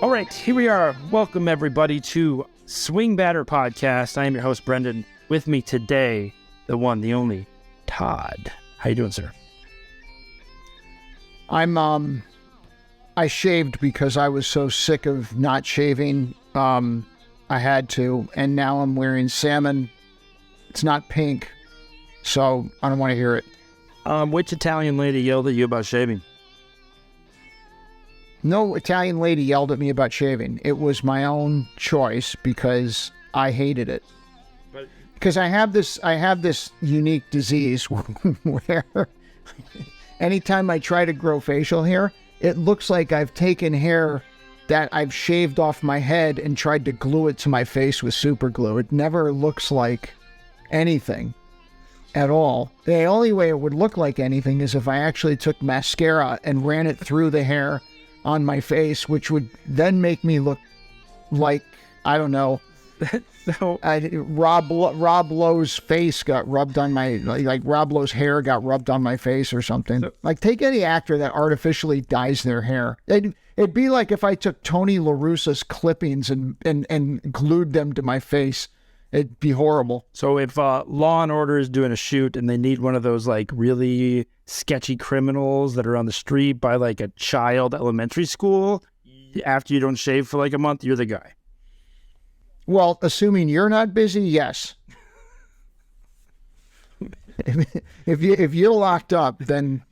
All right, here we are. Welcome, everybody, to Swing Batter Podcast. I am your host, Brendan. With me today, the one, the only, Todd. How you doing, sir? I shaved because I was so sick of not shaving. I had to, and now I'm wearing salmon. It's not pink, so I don't want to hear it. Which Italian lady yelled at you about shaving? No Italian lady yelled at me about shaving. It was my own choice because I hated it. Because I have this unique disease where anytime I try to grow facial hair, it looks like I've taken hair that I've shaved off my head and tried to glue it to my face with super glue. It never looks like anything at all. The only way it would look like anything is if I actually took mascara and ran it through the hair on my face, which would then make me look like, I don't know, so Rob Lowe's face got rubbed on my, like Rob Lowe's hair got rubbed on my face or something. Like, take any actor that artificially dyes their hair. It'd be like if I took Tony La Russa's clippings and glued them to my face. It'd be horrible. So if Law and Order is doing a shoot and they need one of those like really sketchy criminals that are on the street by like a child elementary school, after you don't shave for like a month, you're the guy. Well, assuming you're not busy, yes. If you're locked up, then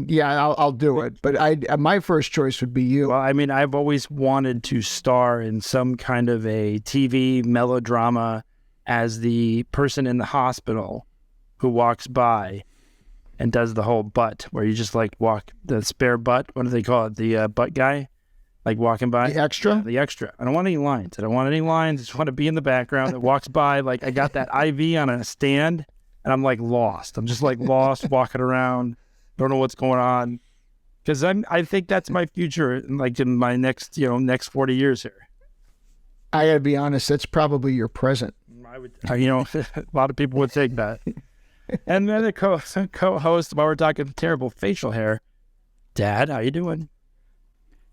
yeah, I'll do it. But my first choice would be you. Well, I mean, I've always wanted to star in some kind of a TV melodrama as the person in the hospital who walks by and does the whole butt, where you just like walk the spare butt. What do they call it? The butt guy, like walking by. The extra? Yeah, the extra. I don't want any lines. I just want to be in the background that walks by. Like I got that IV on a stand and I'm like lost. I'm just like lost walking around. Don't know what's going on. Because I think that's my future, like in my next 40 years here. I gotta be honest, that's probably your present. I would, a lot of people would take that. And then the co-host, while we're talking terrible facial hair, Dad, how you doing?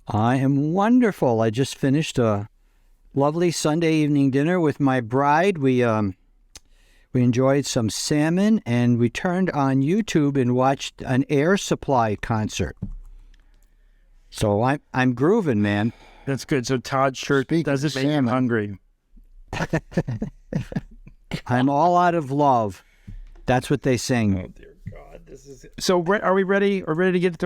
I am wonderful. I just finished a lovely Sunday evening dinner with my bride. We enjoyed some salmon, and we turned on YouTube and watched an Air Supply concert. So I'm grooving, man. That's good. So Todd's shirt does it make you hungry? I'm all out of love. That's what they sing. Oh dear God, this is. So are we ready? Are we ready to get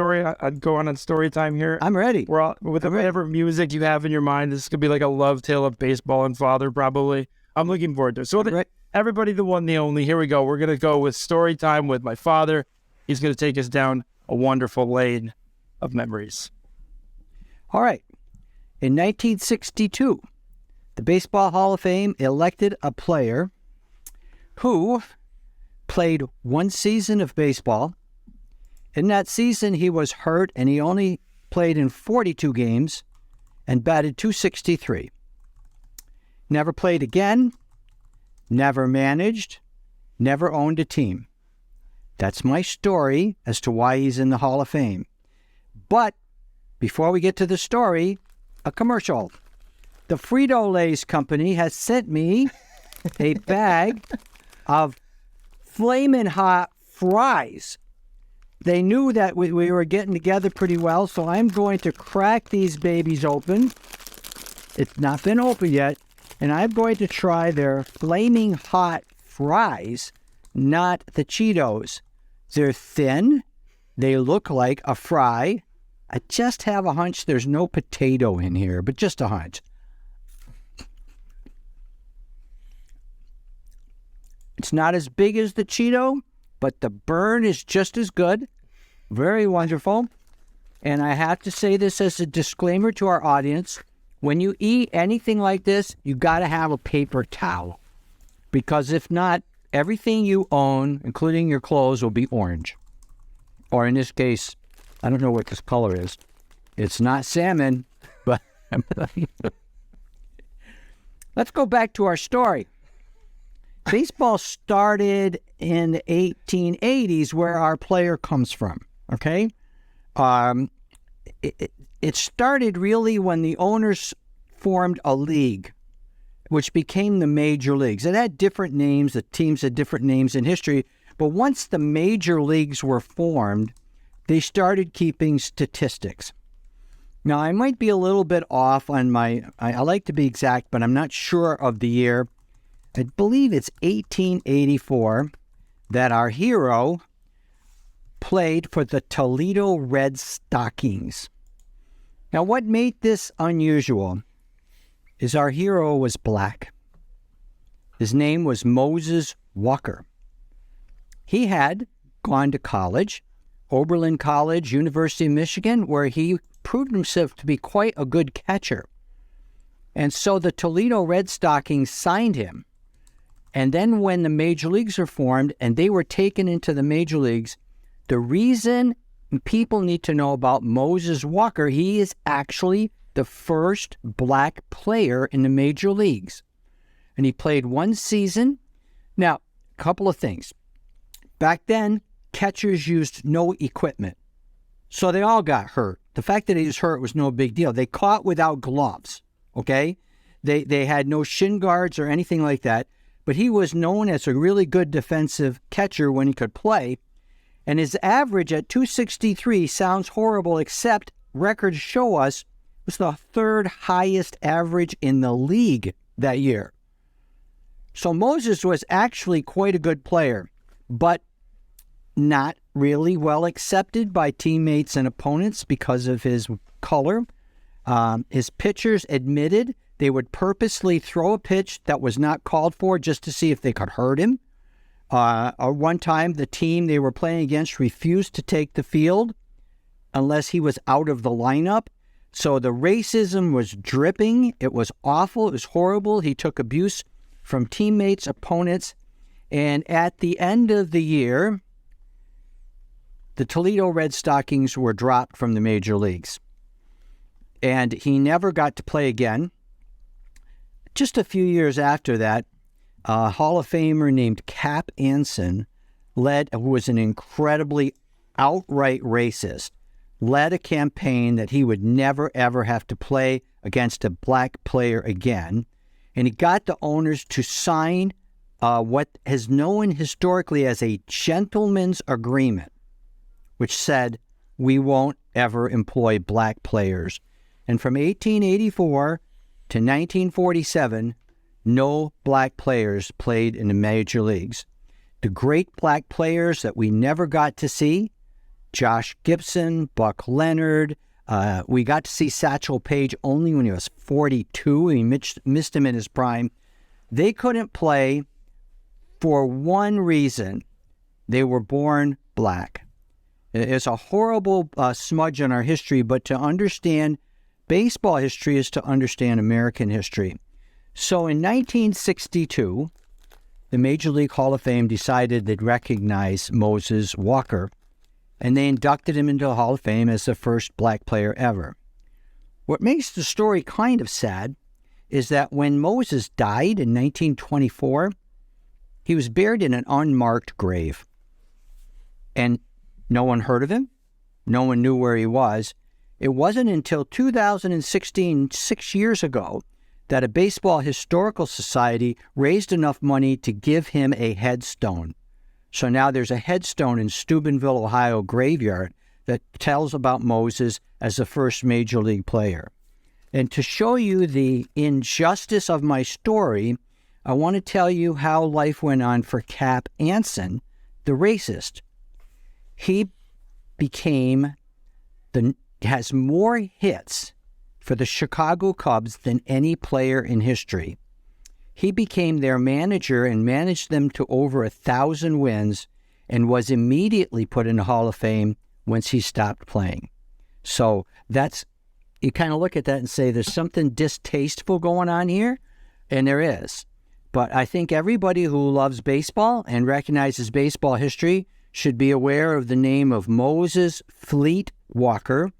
go on story time here? I'm ready. We're all with whatever music you have in your mind. This could be like a love tale of baseball and father, probably. I'm looking forward to it. So everybody, the one, the only. Here we go. We're gonna go with story time with my father. He's gonna take us down a wonderful lane of memories. All right. In 1962, the Baseball Hall of Fame elected a player who played one season of baseball. In that season, he was hurt, and he only played in 42 games and batted .263. Never played again, never managed, never owned a team. That's my story as to why he's in the Hall of Fame. But before we get to the story, a commercial. The Frito-Lay's company has sent me a bag of flaming hot fries. They knew that we were getting together pretty well, so I'm going to crack these babies open. It's not been open yet, and I'm going to try their flaming hot fries, not the Cheetos. They're thin. They look like a fry. I just have a hunch there's no potato in here, but just a hunch. It's not as big as the Cheeto, but the burn is just as good. Very wonderful. And I have to say this as a disclaimer to our audience. When you eat anything like this, you got to have a paper towel. Because if not, everything you own, including your clothes, will be orange. Or in this case, I don't know what this color is. It's not salmon, but let's go back to our story. Baseball started in the 1880s, where our player comes from, okay? it started really when the owners formed a league, which became the major leagues. It had different names. The teams had different names in history. But once the major leagues were formed, they started keeping statistics. Now, I might be a little bit off on I like to be exact, but I'm not sure of the year. I believe it's 1884 that our hero played for the Toledo Red Stockings. Now, what made this unusual is our hero was black. His name was Moses Walker. He had gone to college, Oberlin College, University of Michigan, where he proved himself to be quite a good catcher. And so the Toledo Red Stockings signed him. And then when the major leagues were formed and they were taken into the major leagues, the reason people need to know about Moses Walker, he is actually the first black player in the major leagues. And he played one season. Now, a couple of things. Back then, catchers used no equipment. So they all got hurt. The fact that he was hurt was no big deal. They caught without gloves, okay? They had no shin guards or anything like that. But he was known as a really good defensive catcher when he could play. And his average at 263 sounds horrible, except records show us was the third highest average in the league that year. So Moses was actually quite a good player, but not really well accepted by teammates and opponents because of his color. His pitchers admitted they would purposely throw a pitch that was not called for just to see if they could hurt him. One time, the team they were playing against refused to take the field unless he was out of the lineup. So the racism was dripping. It was awful. It was horrible. He took abuse from teammates, opponents. And at the end of the year, the Toledo Red Stockings were dropped from the major leagues. And he never got to play again. Just a few years after that, a Hall of Famer named Cap Anson who was an incredibly outright racist, led a campaign that he would never, ever have to play against a black player again. And he got the owners to sign what is known historically as a gentleman's agreement, which said, we won't ever employ black players. And from 1884 to 1947, no black players played in the major leagues. The great black players that we never got to see, Josh Gibson, Buck Leonard, we got to see Satchel Paige only when he was 42. We missed him in his prime. They couldn't play for one reason. They were born black. It's a horrible smudge on our history, but to understand baseball history is to understand American history. So in 1962, the Major League Hall of Fame decided they'd recognize Moses Walker, and they inducted him into the Hall of Fame as the first black player ever. What makes the story kind of sad is that when Moses died in 1924, he was buried in an unmarked grave. And no one heard of him. No one knew where he was. It wasn't until 2016, 6 years ago, that a Baseball Historical Society raised enough money to give him a headstone. So now there's a headstone in Steubenville, Ohio graveyard that tells about Moses as the first major league player. And to show you the injustice of my story, I want to tell you how life went on for Cap Anson, the racist. He has more hits for the Chicago Cubs than any player in history. He became their manager and managed them to over 1,000 wins and was immediately put in the Hall of Fame once he stopped playing. So you kind of look at that and say there's something distasteful going on here, and there is. But I think everybody who loves baseball and recognizes baseball history should be aware of the name of Moses Fleet Walker,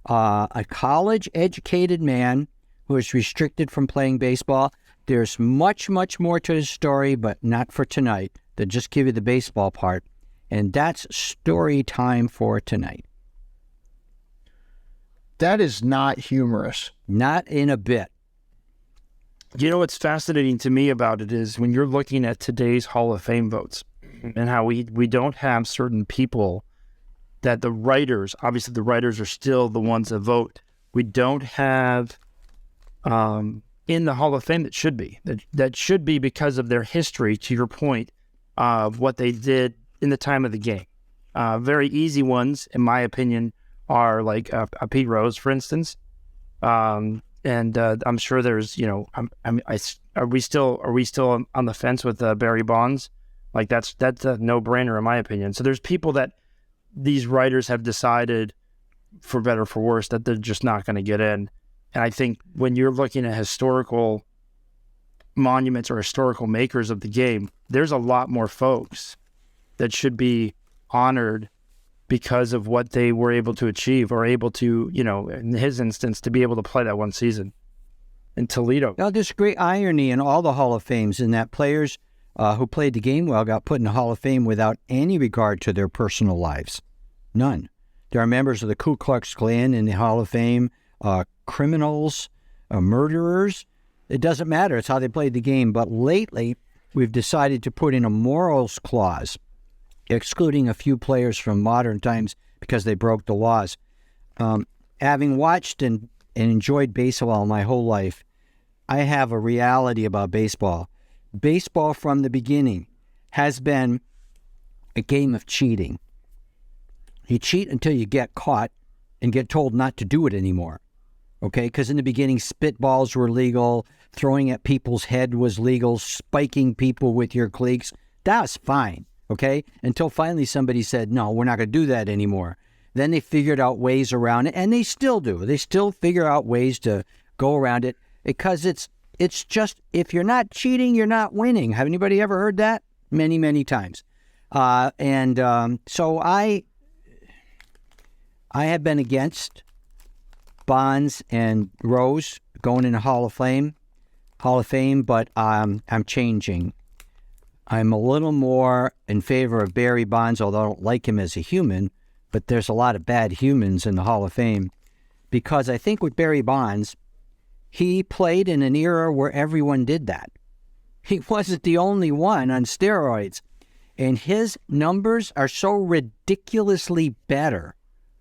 a college-educated man who was restricted from playing baseball. There's much, much more to his story, but not for tonight. They'll just give you the baseball part. And that's story time for tonight. That is not humorous. Not in a bit. You know what's fascinating to me about it is when you're looking at today's Hall of Fame votes and how we don't have certain people that the writers, obviously the writers are still the ones that vote. We don't have in the Hall of Fame that should be. That should be because of their history, to your point, of what they did in the time of the game. Very easy ones, in my opinion, are like a Pete Rose, for instance. And I'm sure there's, are we still on the fence with Barry Bonds? Like that's a no-brainer in my opinion. So there's people that these writers have decided, for better or for worse, that they're just not going to get in. And I think when you're looking at historical monuments or historical makers of the game, there's a lot more folks that should be honored because of what they were able to achieve or able to, in his instance, to be able to play that one season in Toledo. Now, there's great irony in all the Hall of Fames in that players who played the game well got put in the Hall of Fame without any regard to their personal lives. None. There are members of the Ku Klux Klan in the Hall of Fame, criminals, murderers. It doesn't matter. It's how they played the game. But lately, we've decided to put in a morals clause, excluding a few players from modern times because they broke the laws. Having watched and enjoyed baseball my whole life, I have a reality about baseball. Baseball from the beginning has been a game of cheating. You cheat until you get caught and get told not to do it anymore. Okay? Because in the beginning, spitballs were legal, throwing at people's head was legal, spiking people with your cleats. That was fine. Okay? Until finally somebody said, no, we're not going to do that anymore. Then they figured out ways around it, and they still do. They still figure out ways to go around it because it's just, if you're not cheating, you're not winning. Have anybody ever heard that? Many, many times. So I have been against Bonds and Rose going in the Hall of Fame, but I'm changing. I'm a little more in favor of Barry Bonds, although I don't like him as a human, but there's a lot of bad humans in the Hall of Fame because I think with Barry Bonds, he played in an era where everyone did that. He wasn't the only one on steroids, and his numbers are so ridiculously better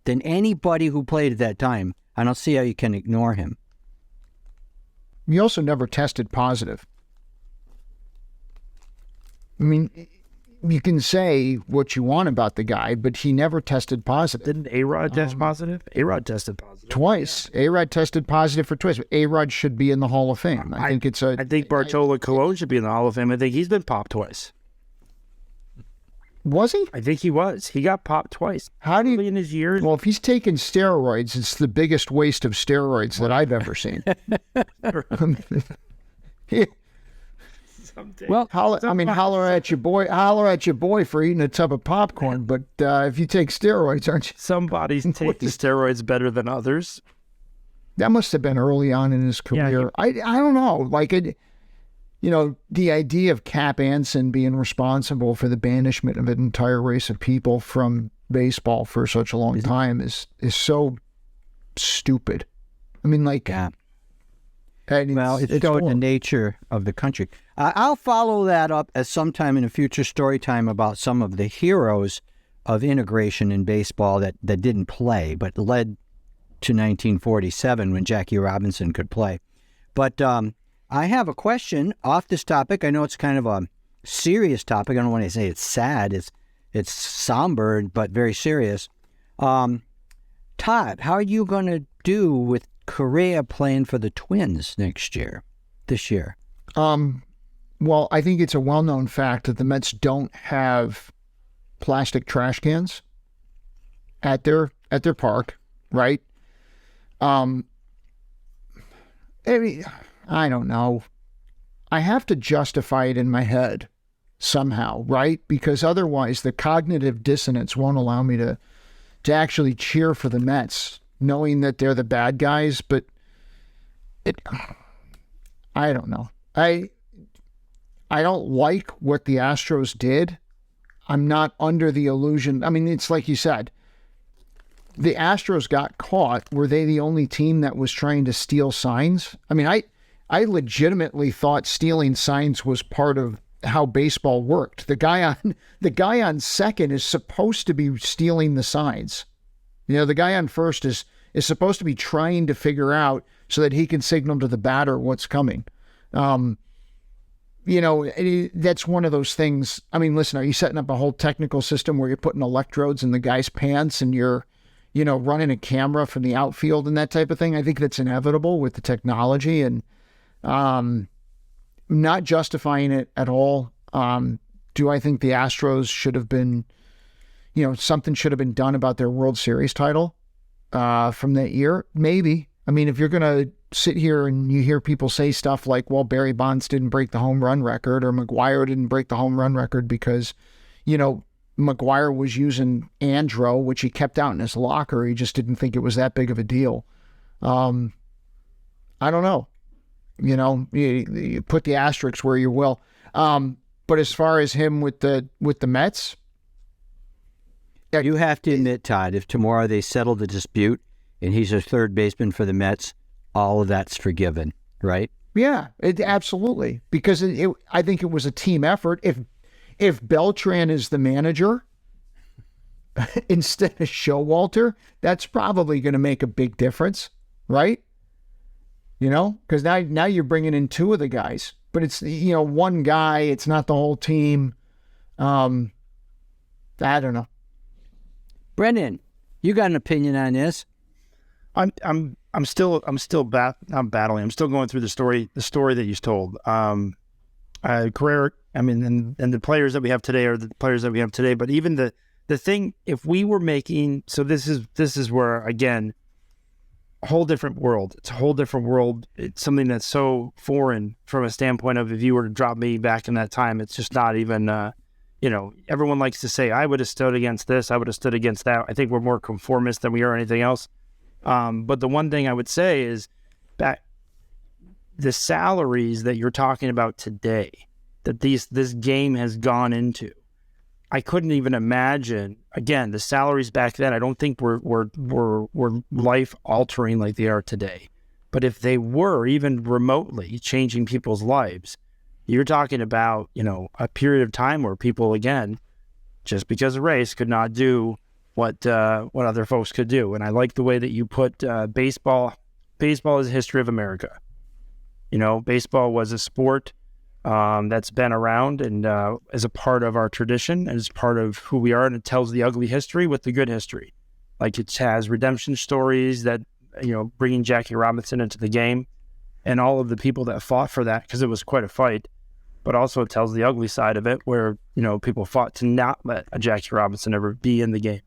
than anybody who played at that time. I don't see how you can ignore him. He also never tested positive. I mean, you can say what you want about the guy, but he never tested positive. Didn't A-Rod test positive? A-Rod tested positive. Twice. Yeah. A-Rod tested positive for twice. A-Rod should be in the Hall of Fame. I think Bartolo Colon should be in the Hall of Fame. I think he's been popped twice. Was he? I think he was. He got popped twice. How do you... in his years? Well, if he's taking steroids, it's the biggest waste of steroids that I've ever seen. Well, holler at your boy for eating a tub of popcorn. But if you take steroids, aren't you? Somebody's taking steroids better than others. That must have been early on in his career. Yeah, I don't know. Like it, the idea of Cap Anson being responsible for the banishment of an entire race of people from baseball for such a long time is so stupid. I mean, like. Yeah. It's showing the nature of the country. I'll follow that up as sometime in a future story time about some of the heroes of integration in baseball that didn't play, but led to 1947 when Jackie Robinson could play. But I have a question off this topic. I know it's kind of a serious topic. I don't want to say it's sad. It's somber, but very serious. Todd, how are you going to do with Correa playing for the Twins this year? Well, I think it's a well-known fact that the Mets don't have plastic trash cans at their park, right? I don't know. I have to justify it in my head somehow, right? Because otherwise the cognitive dissonance won't allow me to actually cheer for the Mets, knowing that they're the bad guys. But I don't know. I don't like what the Astros did. I'm not under the illusion. I mean, it's like you said, the Astros got caught, were they the only team that was trying to steal signs? I mean, I legitimately thought stealing signs was part of how baseball worked. The guy on second is supposed to be stealing the signs. You know, the guy on first is supposed to be trying to figure out so that he can signal to the batter what's coming. You know, that's one of those things. I mean, listen, are you setting up a whole technical system where you're putting electrodes in the guy's pants and you're, you know, running a camera from the outfield and that type of thing? I think that's inevitable with the technology, and not justifying it at all. Do I think the Astros should have been, you know, something should have been done about their World Series title from that year? Maybe. I mean, if you're going to sit here and you hear people say stuff like, well, Barry Bonds didn't break the home run record, or McGwire didn't break the home run record because, you know, McGwire was using Andro, which he kept out in his locker. He just didn't think it was that big of a deal. I don't know. You know, you put the asterisks where you will. But as far as him with the Mets, you have to admit, Todd, if tomorrow they settle the dispute and he's a third baseman for the Mets, all of that's forgiven, right? Yeah, absolutely. Because I think it was a team effort. If Beltran is the manager instead of Showalter, that's probably going to make a big difference, right? You know, because now you're bringing in two of the guys, but it's, you know, one guy. It's not the whole team. I don't know. Brendan, you got an opinion on this? I'm still battling. I'm still going through the story that you told. Carrera, I mean, and the players that we have today are the players that we have today. But even the thing, if we were making, so this is where, again, a whole different world. It's a whole different world. It's something that's so foreign from a standpoint of, if you were to drop me back in that time, it's just not even, you know, everyone likes to say, I would have stood against this, I would have stood against that. I think we're more conformist than we are anything else. But the one thing I would say is that the salaries that you're talking about today, that this game has gone into, I couldn't even imagine. Again, the salaries back then, I don't think were life altering like they are today. But if they were even remotely changing people's lives, you're talking about, you know, a period of time where people, again, just because of race, could not do what other folks could do. And I like the way that you put baseball. Baseball is the history of America. You know, baseball was a sport that's been around and is a part of our tradition and is part of who we are, and it tells the ugly history with the good history. Like, it has redemption stories that, you know, bringing Jackie Robinson into the game and all of the people that fought for that, because it was quite a fight. But also it tells the ugly side of it, where, you know, people fought to not let a Jackie Robinson ever be in the game.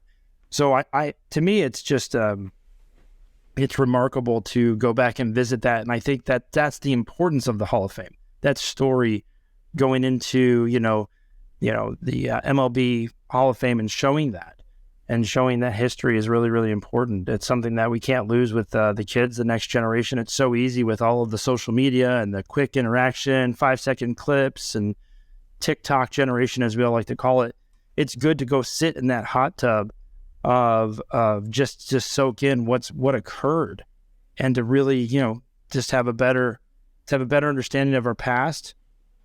So I to me, it's just it's remarkable to go back and visit that, and I think that that's the importance of the Hall of Fame. That story going into the MLB Hall of Fame and showing that history is really, really important. It's something that we can't lose with the kids, the next generation. It's so easy with all of the social media and the quick interaction, 5-second clips, and TikTok generation, as we all like to call it. It's good to go sit in that hot tub of just soak in what occurred, and to really, you know, just have a better understanding of our past,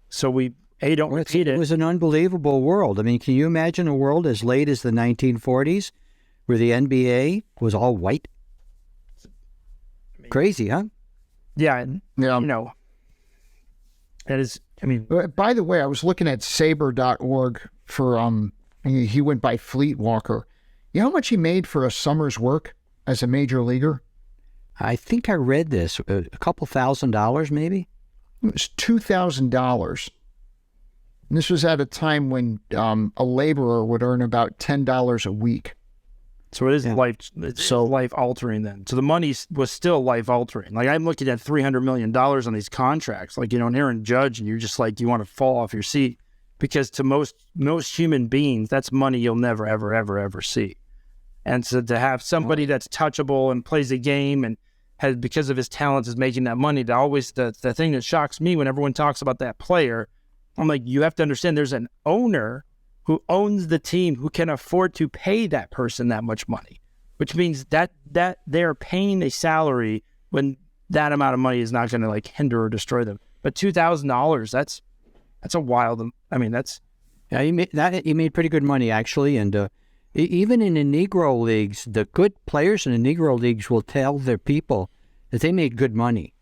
so we don't repeat it. It was an unbelievable world. I mean, can you imagine a world as late as the 1940s where the NBA was all white? Crazy, huh? Yeah. You know, that is, I mean. By the way, I was looking at saber.org for, he went by Fleet Walker. You know how much he made for a summer's work as a major leaguer? I think I read this, a couple $1,000 maybe. It was $2,000. And this was at a time when a laborer would earn about $10 a week. So it is life altering then. So the money was still life altering. Like, I'm looking at $300 million on these contracts, like, you know, an Aaron Judge, and you're just like, you want to fall off your seat, because to most human beings, that's money you'll never, ever, ever, ever see. And so to have somebody that's touchable and plays a game and has, because of his talents, is making that money, the thing that shocks me when everyone talks about that player, I'm like, you have to understand there's an owner who owns the team who can afford to pay that person that much money, which means that they're paying a salary when that amount of money is not going to like hinder or destroy them. But $2,000, that's a wild. I mean, that's he made pretty good money actually, and even in the Negro leagues, the good players in the Negro leagues will tell their people that they made good money.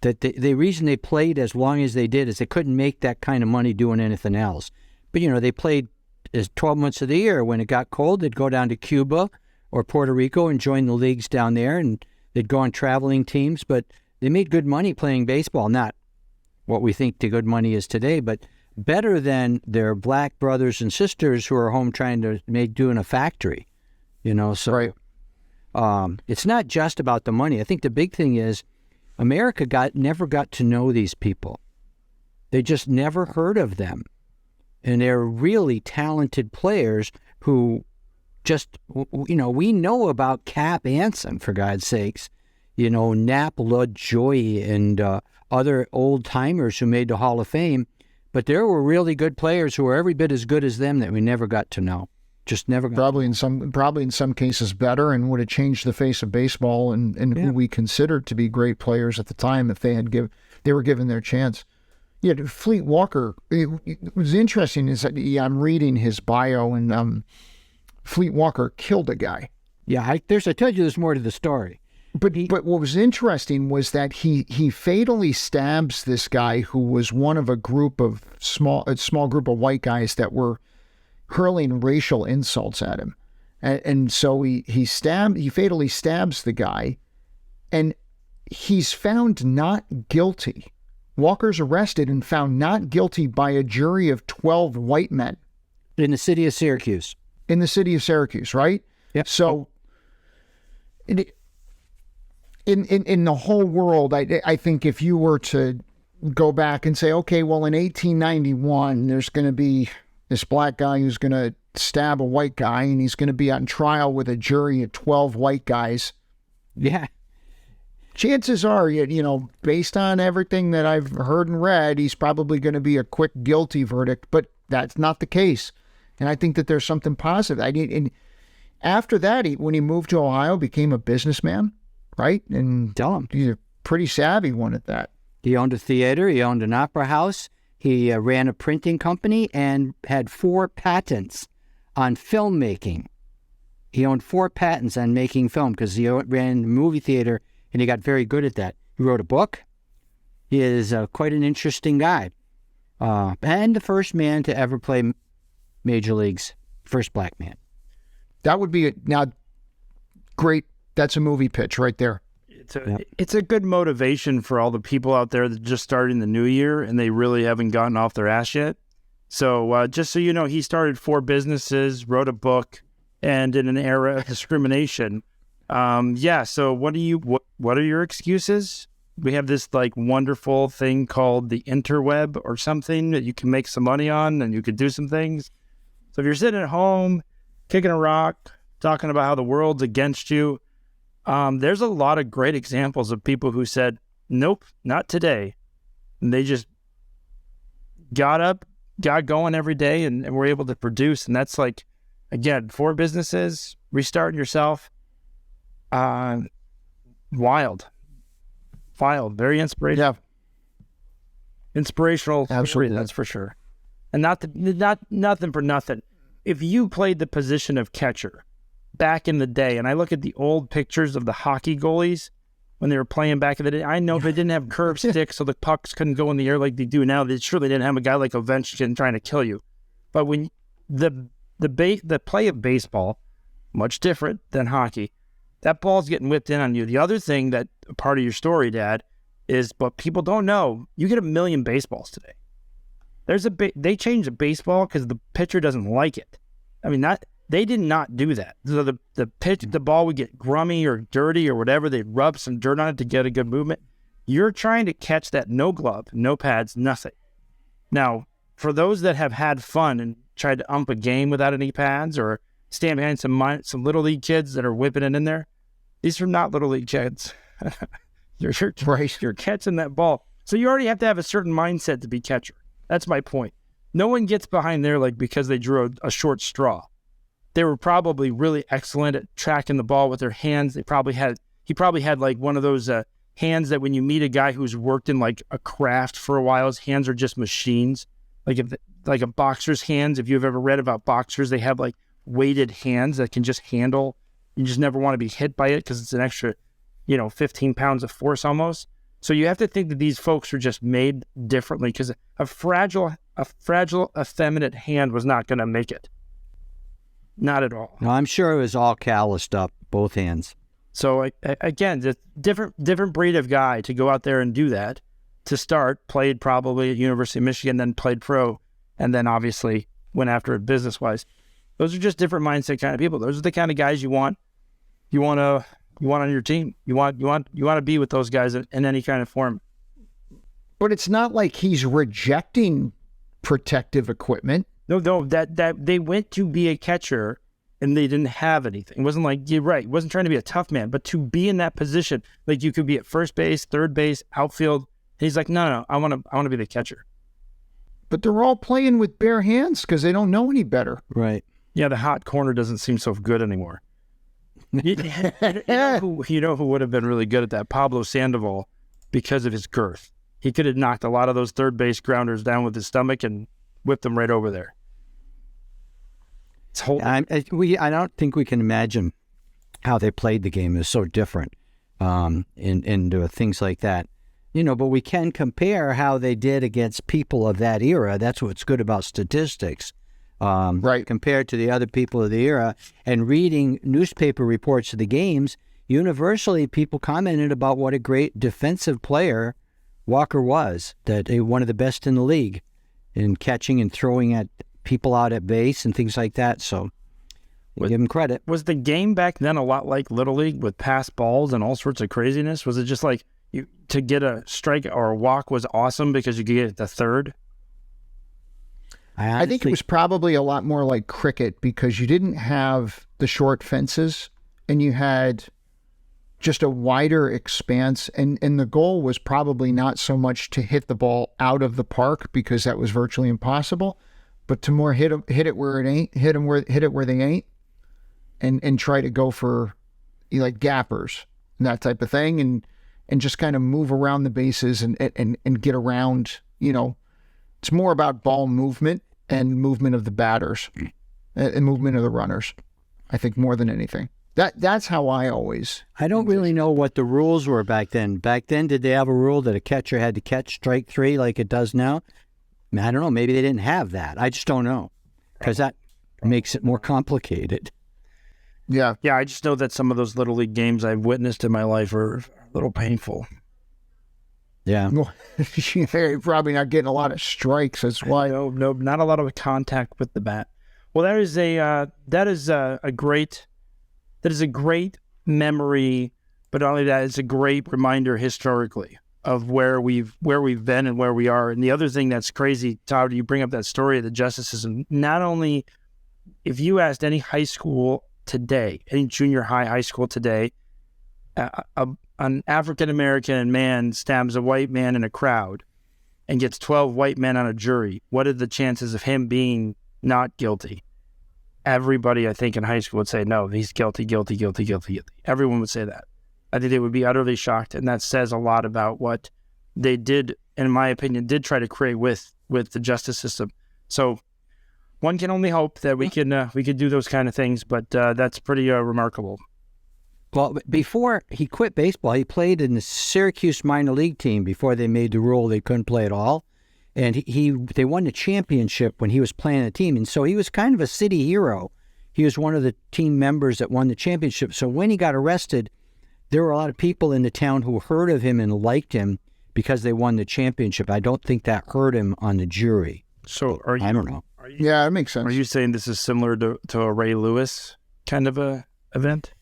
That the reason they played as long as they did is they couldn't make that kind of money doing anything else. But they played 12 months of the year. When it got cold, they'd go down to Cuba or Puerto Rico and join the leagues down there, and they'd go on traveling teams. But they made good money playing baseball. Not what we think the good money is today, but better than their black brothers and sisters who are home trying to do in a factory, So Right. It's not just about the money. I think the big thing is America never got to know these people. They just never heard of them, and they're really talented players who just we know about Cap Anson, for God's sakes, Nap LaJoie and other old timers who made the Hall of Fame. But there were really good players who were every bit as good as them that we never got to know. Just never got Probably in some cases better, and would have changed the face of baseball and who we considered to be great players at the time if they were given their chance. Yeah, Fleet Walker. It was interesting is that I'm reading his bio, and Fleet Walker killed a guy. Yeah, I told you there's more to the story. But what was interesting was that he fatally stabs this guy who was one of a small group of white guys that were hurling racial insults at him, and so he fatally stabs the guy, and he's found not guilty. Walker's arrested and found not guilty by a jury of 12 white men In the city of Syracuse. in the city of Syracuse, right? Yep. So. In the whole world, I think if you were to go back and say, okay, well, in 1891, there's going to be this black guy who's going to stab a white guy, and he's going to be on trial with a jury of 12 white guys. Yeah. Chances are, based on everything that I've heard and read, he's probably going to be a quick guilty verdict, but that's not the case. And I think that there's something positive. And after that, when he moved to Ohio, became a businessman. Right? And Tell him. he's a pretty savvy one at that. He owned a theater. He owned an opera house. He ran a printing company and had 4 patents on filmmaking. He owned 4 patents on making film because he ran a movie theater, and he got very good at that. He wrote a book. He is quite an interesting guy. And the first man to ever play Major Leagues. First black man. That would be now great. That's a movie pitch right there. It's a good motivation for all the people out there that are just starting the new year and they really haven't gotten off their ass yet. So just so you know, he started 4 businesses, wrote a book, and in an era of discrimination. So what are your excuses? We have this like wonderful thing called the interweb or something that you can make some money on and you could do some things. So if you're sitting at home, kicking a rock, talking about how the world's against you, there's a lot of great examples of people who said, nope, not today. And they just got up, got going every day, and were able to produce. And that's like, again, 4 businesses, restarting yourself. Wild, very inspirational. Yeah. Inspirational. Absolutely. That's for sure. And not nothing for nothing. If you played the position of catcher back in the day, and I look at the old pictures of the hockey goalies when they were playing back in the day, I know they didn't have curved sticks so the pucks couldn't go in the air like they do now. They surely didn't have a guy like Ovechkin trying to kill you. But when the play of baseball, much different than hockey, that ball's getting whipped in on you. The other thing that part of your story, Dad, is what people don't know, you get 1 million baseballs today. They changed the baseball because the pitcher doesn't like it. I mean, they did not do that. So the ball would get grummy or dirty or whatever. They'd rub some dirt on it to get a good movement. You're trying to catch that no glove, no pads, nothing. Now, for those that have had fun and tried to ump a game without any pads or stand behind some little league kids that are whipping it in there, these are not little league kids. You're catching that ball. So you already have to have a certain mindset to be catcher. That's my point. No one gets behind there like because they drew a short straw. they were probably really excellent at tracking the ball with their hands. He probably had like one of those hands that when you meet a guy who's worked in like a craft for a while, his hands are just machines. Like a boxer's hands. If you've ever read about boxers, they have like weighted hands that can just handle. You just never want to be hit by it because it's an extra, 15 pounds of force almost. So you have to think that these folks are just made differently because a fragile, effeminate hand was not going to make it. Not at all. No, I'm sure it was all calloused up, both hands. So again, just different breed of guy to go out there and do that. To start, played probably at University of Michigan, then played pro, and then obviously went after it business-wise. Those are just different mindset kind of people. Those are the kind of guys you want on your team. You want to be with those guys in any kind of form. But it's not like he's rejecting protective equipment. No, that they went to be a catcher and they didn't have anything. It wasn't like, you're right, he wasn't trying to be a tough man, but to be in that position, like you could be at first base, third base, outfield. He's like, no, I want to be the catcher. But they're all playing with bare hands because they don't know any better. Right. Yeah, the hot corner doesn't seem so good anymore. you know who would have been really good at that? Pablo Sandoval, because of his girth. He could have knocked a lot of those third base grounders down with his stomach and whipped them right over there. I don't think we can imagine how they played the game. It's so different in things like that. But we can compare how they did against people of that era. That's what's good about statistics. Right. Compared to the other people of the era. And reading newspaper reports of the games, universally people commented about what a great defensive player Walker was, that one of the best in the league in catching and throwing at people out at base and things like that. So we give him credit. Was the game back then a lot like Little League with pass balls and all sorts of craziness? Was it just like to get a strike or a walk was awesome because you could get the third? I think it was probably a lot more like cricket because you didn't have the short fences and you had just a wider expanse. And the goal was probably not so much to hit the ball out of the park because that was virtually impossible, but to more hit it where it ain't, hit it where they ain't, and try to go for like gappers and that type of thing. And just kind of move around the bases and get around, it's more about ball movement and movement of the batters and movement of the runners, I think, more than anything. That's how I don't really know what the rules were back then. Back then, did they have a rule that a catcher had to catch strike three like it does now? I don't know. Maybe they didn't have that. I just don't know because that makes it more complicated. Yeah. Yeah, I just know that some of those Little League games I've witnessed in my life are a little painful. Yeah. Well, you're probably not getting a lot of strikes. That's why. No, not a lot of contact with the bat. Well, that is a great memory, but not only that, it's a great reminder historically of where we've been and where we are. And the other thing that's crazy, Todd, you bring up that story of the justice system. Not only, if you asked any high school today, any junior high school today, an African-American man stabs a white man in a crowd and gets 12 white men on a jury. What are the chances of him being not guilty? Everybody, I think, in high school would say, no, he's guilty. Everyone would say that. I think they would be utterly shocked, and that says a lot about what they did, in my opinion, did try to create with the justice system. So one can only hope that we could do those kind of things, but that's pretty remarkable. Well, before he quit baseball, he played in the Syracuse minor league team before they made the rule they couldn't play at all. And they won the championship when he was playing the team. And so he was kind of a city hero. He was one of the team members that won the championship. So when he got arrested, there were a lot of people in the town who heard of him and liked him because they won the championship. I don't think that hurt him on the jury. So I don't know. Yeah, it makes sense. Are you saying this is similar to a Ray Lewis kind of a event?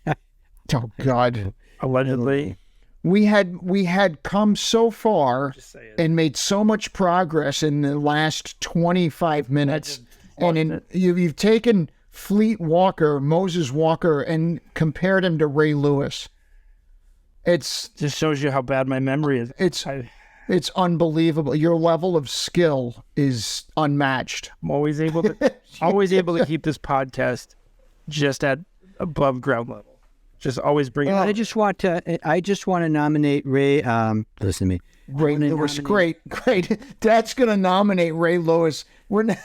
Oh, God. Allegedly. We had come so far and made so much progress in the last 25 minutes. And you've taken Moses Walker, and compared him to Ray Lewis. It's just shows you how bad my memory is. It's unbelievable. Your level of skill is unmatched. I'm always able to keep this podcast just at above ground level. Just always bring it up. I just want to nominate Ray. Listen to me. Ray Lewis, great. Dad's going to nominate Ray Lewis. We're not,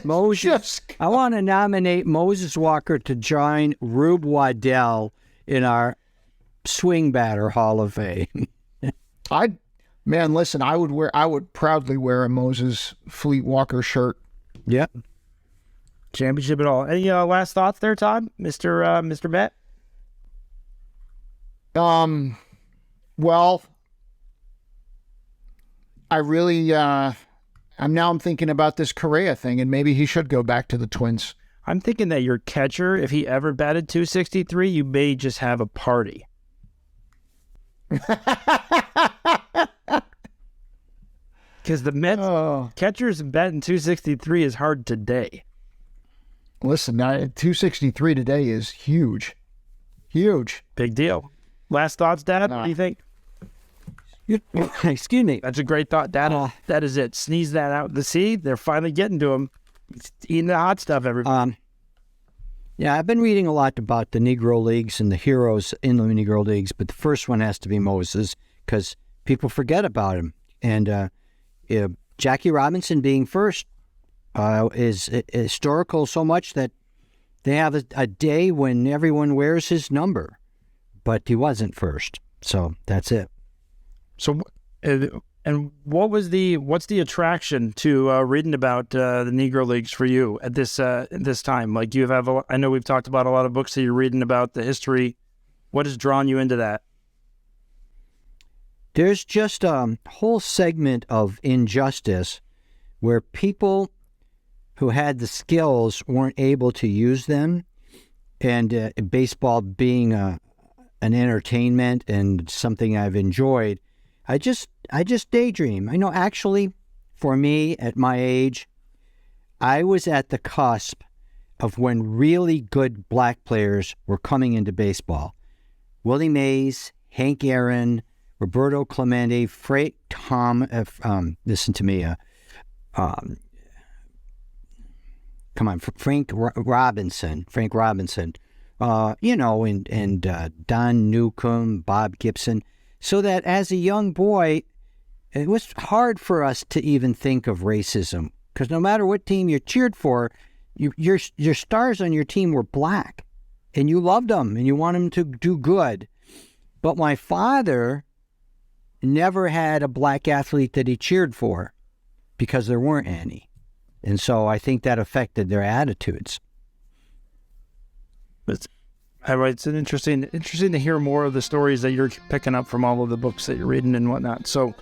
Moses. I want to nominate Moses Walker to join Rube Waddell in our swing batter Hall of Fame. Listen, I would proudly wear a Moses Fleet Walker shirt. Yep. Championship at all. Any last thoughts there, Todd? Mr. Bet? Well, I really, I'm thinking about this Correa thing, and maybe he should go back to the Twins. I'm thinking that your catcher, if he ever batted 263, you may just have a party. Because the Mets catchers batting 263 is hard today. Listen, 263 today is huge. Huge. Big deal. Last thoughts, Dad? What do you think? Excuse me. That's a great thought, Dad. That is it. Sneeze that out. They're finally getting to him. He's eating the hot stuff, everybody. Yeah, I've been reading a lot about the Negro Leagues and the heroes in the Negro Leagues, but the first one has to be Moses because people forget about him. And Jackie Robinson being first is historical so much that they have a day when everyone wears his number, but he wasn't first. So that's it. So, and what's the attraction to reading about the Negro Leagues for you at this time? Like, you have I know we've talked about a lot of books that you're reading about the history. What has drawn you into that? There's just a whole segment of injustice where people who had the skills weren't able to use them, and baseball being an entertainment and something I've enjoyed, I just daydream. I know, actually, for me at my age, I was at the cusp of when really good black players were coming into baseball. Willie Mays, Hank Aaron, Roberto Clemente, Frank Robinson, and Don Newcomb, Bob Gibson. So that as a young boy, it was hard for us to even think of racism, because no matter what team you cheered for, your stars on your team were black, and you loved them, and you wanted them to do good. But my father never had a black athlete that he cheered for because there weren't any. And so I think that affected their attitudes. It's interesting to hear more of the stories that you're picking up from all of the books that you're reading and whatnot. So,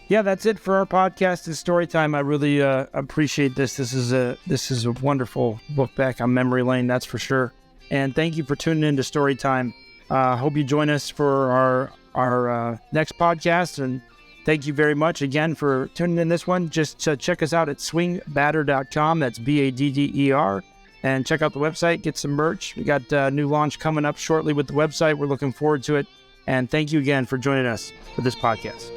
yeah, that's it for our podcast. It's story time. I really appreciate this. This is a wonderful book back on memory lane, that's for sure. And thank you for tuning in to Story Time. Hope you join us for our next podcast. And thank you very much again for tuning in this one. Just check us out at swingbatter.com. That's BADDER. And check out the website, get some merch. We got a new launch coming up shortly with the website. We're looking forward to it. And thank you again for joining us for this podcast.